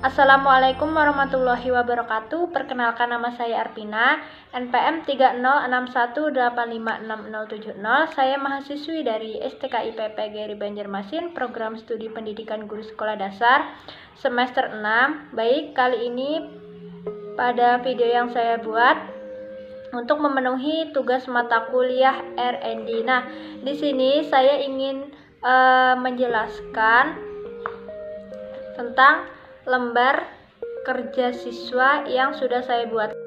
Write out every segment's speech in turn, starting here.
Assalamualaikum warahmatullahi wabarakatuh. Perkenalkan, nama saya Arpina, NPM 3061856070. Saya mahasiswi dari STKIPP Geri Banjarmasin, Program Studi Pendidikan Guru Sekolah Dasar semester 6. Baik, kali ini pada video yang saya buat untuk memenuhi tugas mata kuliah R&D. Nah, di sini saya ingin menjelaskan tentang lembar kerja siswa yang sudah saya buat.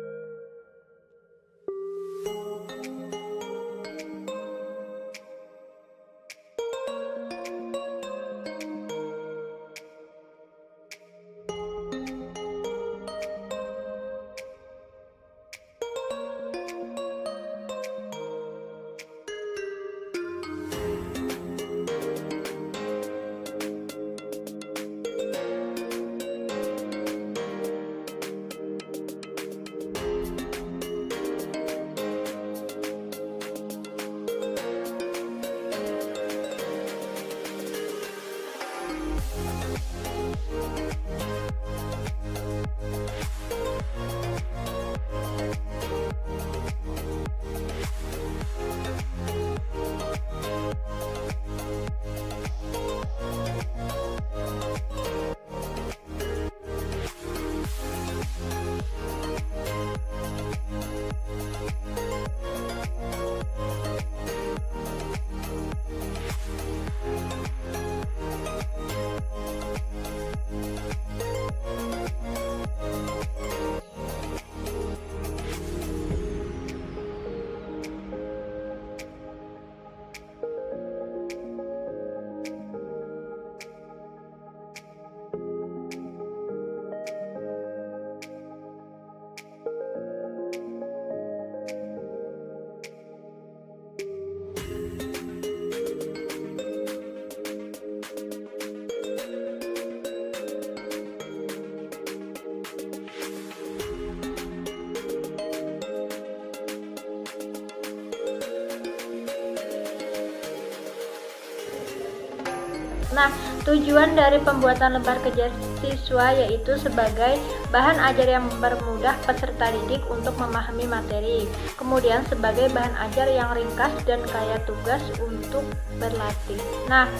Nah, tujuan dari pembuatan lembar kerja siswa yaitu sebagai bahan ajar yang mempermudah peserta didik untuk memahami materi, kemudian sebagai bahan ajar yang ringkas dan kaya tugas untuk berlatih. Nah,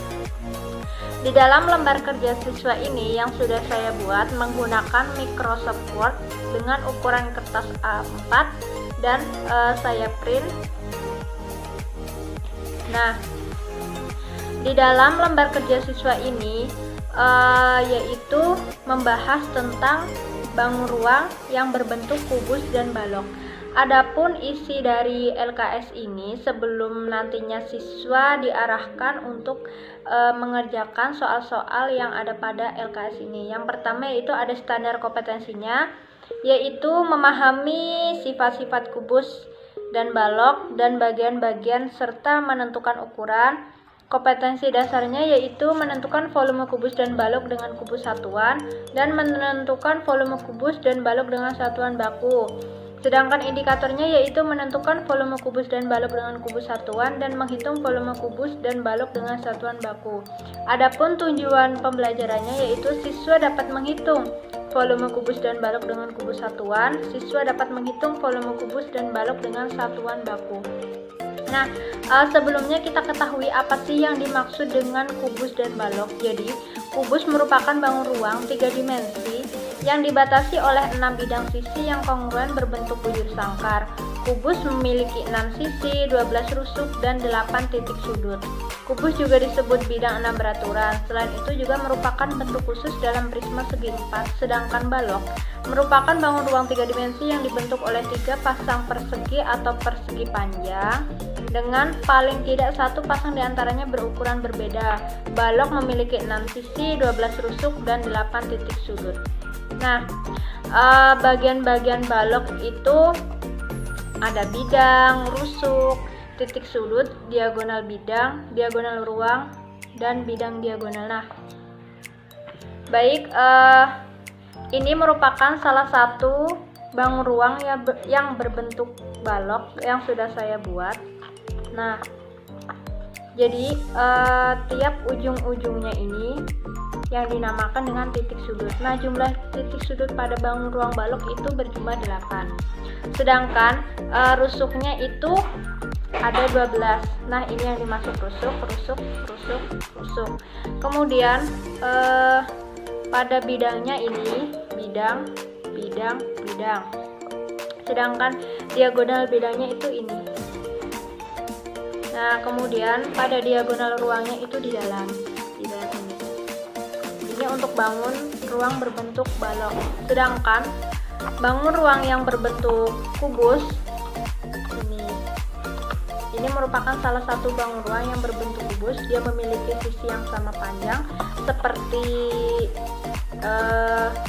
di dalam lembar kerja siswa ini yang sudah saya buat menggunakan Microsoft Word dengan ukuran kertas A4 dan saya print. Nah, di dalam lembar kerja siswa ini yaitu membahas tentang bangun ruang yang berbentuk kubus dan balok. Adapun isi dari LKS ini sebelum nantinya siswa diarahkan untuk mengerjakan soal-soal yang ada pada LKS ini. Yang pertama yaitu ada standar kompetensinya, yaitu memahami sifat-sifat kubus dan balok dan bagian-bagian serta menentukan ukuran. Kompetensi dasarnya yaitu menentukan volume kubus dan balok dengan kubus satuan dan menentukan volume kubus dan balok dengan satuan baku. Sedangkan indikatornya yaitu menentukan volume kubus dan balok dengan kubus satuan dan menghitung volume kubus dan balok dengan satuan baku. Adapun tujuan pembelajarannya yaitu siswa dapat menghitung volume kubus dan balok dengan kubus satuan, siswa dapat menghitung volume kubus dan balok dengan satuan baku. Nah, sebelumnya kita ketahui apa sih yang dimaksud dengan kubus dan balok. Jadi, kubus merupakan bangun ruang 3 dimensi yang dibatasi oleh 6 bidang sisi yang kongruen berbentuk bujur sangkar. Kubus memiliki 6 sisi, 12 rusuk, dan 8 titik sudut. Kubus juga disebut bidang 6 beraturan. Selain itu juga merupakan bentuk khusus dalam prisma segi 4, sedangkan balok merupakan bangun ruang 3 dimensi yang dibentuk oleh 3 pasang persegi atau persegi panjang dengan paling tidak satu pasang diantaranya berukuran berbeda. Balok memiliki 6 sisi, 12 rusuk, dan 8 titik sudut. Nah, bagian-bagian balok itu ada bidang, rusuk, titik sudut, diagonal bidang, diagonal ruang, dan bidang diagonal. Nah, baik, ini merupakan salah satu bangun ruang yang berbentuk balok yang sudah saya buat. Nah, jadi tiap ujung-ujungnya ini yang dinamakan dengan titik sudut. Nah, jumlah titik sudut pada bangun ruang balok itu berjumlah 8. Sedangkan rusuknya itu ada 12. Nah, ini yang dimaksud rusuk. Kemudian pada bidangnya ini bidang. Sedangkan diagonal bidangnya itu ini. Nah, kemudian pada diagonal ruangnya itu di dalam ini. Ini untuk bangun ruang berbentuk balok. Sedangkan bangun ruang yang berbentuk kubus ini merupakan salah satu bangun ruang yang berbentuk kubus. Dia memiliki sisi yang sama panjang seperti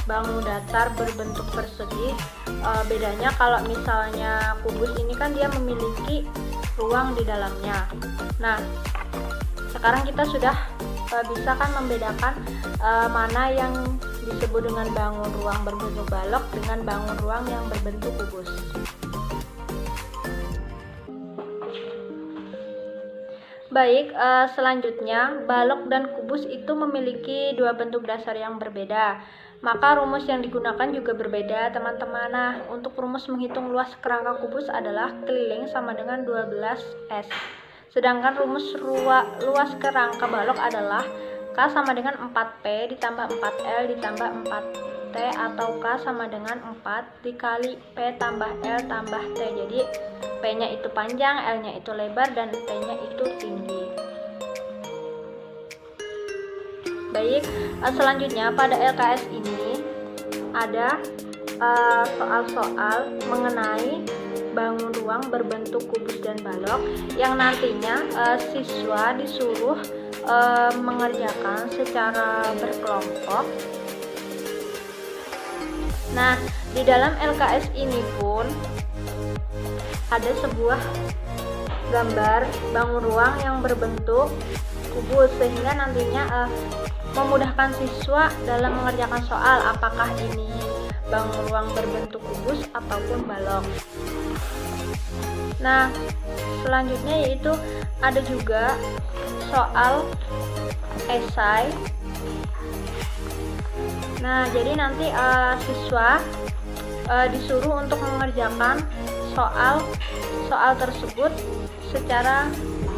bangun datar berbentuk persegi. Bedanya kalau misalnya kubus ini kan dia memiliki ruang di dalamnya. Nah, sekarang kita sudah bisa kan membedakan mana yang disebut dengan bangun ruang berbentuk balok dengan bangun ruang yang berbentuk kubus. Baik, selanjutnya balok dan kubus itu memiliki dua bentuk dasar yang berbeda. Maka rumus yang digunakan juga berbeda, teman-teman. Nah, untuk rumus menghitung luas kerangka kubus adalah keliling sama dengan 12S. Sedangkan rumus luas kerangka balok adalah K sama dengan 4P ditambah 4L ditambah 4T, atau K sama dengan 4 dikali P tambah L tambah T. Jadi P-nya itu panjang, L-nya itu lebar, dan T-nya itu tinggi. Baik, selanjutnya pada LKS ini ada soal-soal mengenai bangun ruang berbentuk kubus dan balok yang nantinya siswa disuruh mengerjakan secara berkelompok. Nah, di dalam LKS ini pun ada sebuah gambar bangun ruang yang berbentuk kubus, sehingga nantinya memudahkan siswa dalam mengerjakan soal apakah ini bangun ruang berbentuk kubus ataupun balok. Nah, selanjutnya yaitu ada juga soal esai. Nah, jadi nanti siswa disuruh untuk mengerjakan soal tersebut secara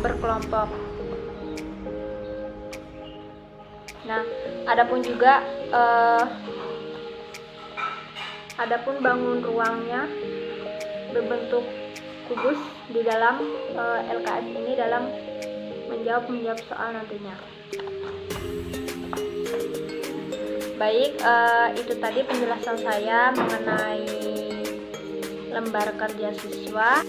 berkelompok. Nah, adapun bangun ruangnya berbentuk kubus di dalam LKS ini dalam menjawab soal nantinya. Baik, itu tadi penjelasan saya mengenai lembar kerja siswa.